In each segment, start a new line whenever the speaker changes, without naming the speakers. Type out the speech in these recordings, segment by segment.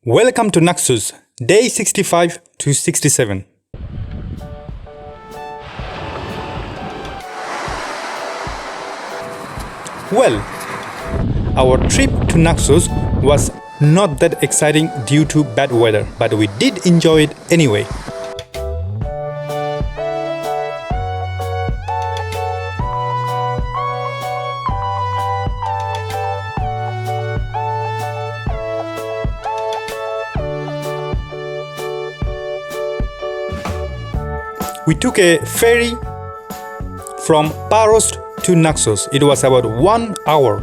Welcome to NAXOS, day 65 to 67. Well, our trip to NAXOS was not that exciting due to bad weather, but we did enjoy it anyway. We took a ferry from Paros to NAXOS. It was about 1 hour.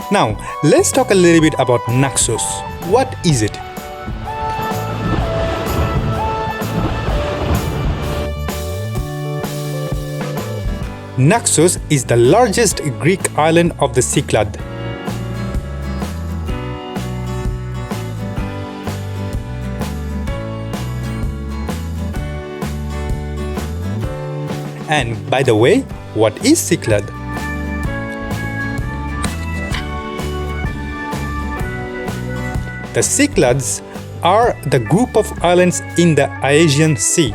Now, let's talk a little bit about NAXOS. What is it? NAXOS is the largest Greek island of the Cyclades. And by the way, what is Cyclades? The Cyclades are the group of islands in the Aegean Sea.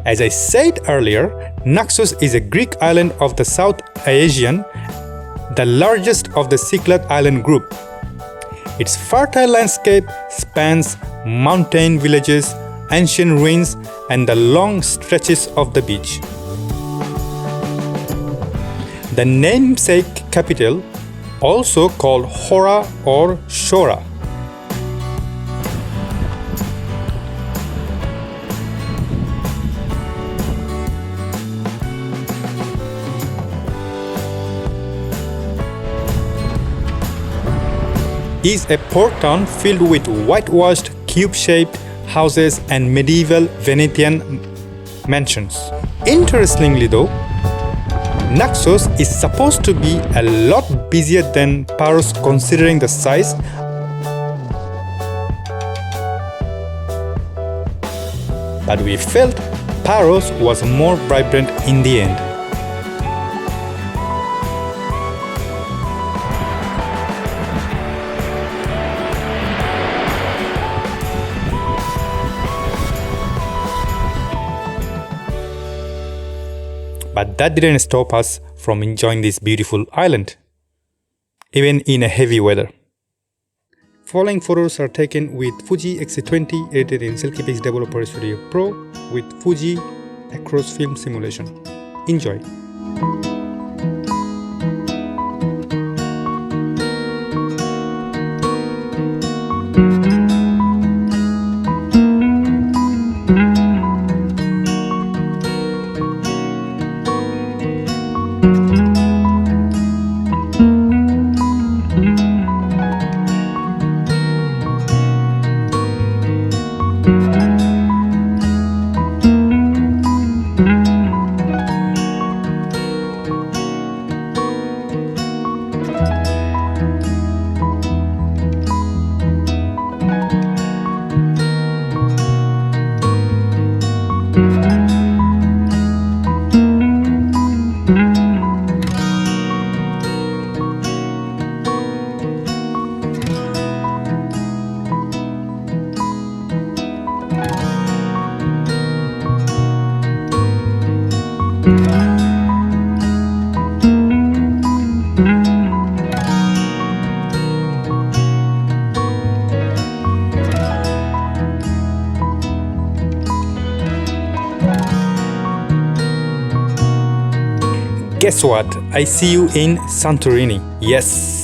As I said earlier, Naxos is a Greek island of the South Aegean, the largest of the Cyclades island group. Its fertile landscape spans mountain villages, ancient ruins, and the long stretches of the beach. The namesake capital, also called Hora or Shora, is a port town filled with whitewashed, cube-shaped houses and medieval Venetian mansions. Interestingly though, Naxos is supposed to be a lot busier than Paros considering the size, but we felt Paros was more vibrant in the end. But that didn't stop us from enjoying this beautiful island, even in a heavy weather. Following photos are taken with Fuji X-T20 edited in Silkypix Developer Studio Pro with Fuji Acros Film Simulation. Enjoy! Guess what? I see you in Santorini. Yes!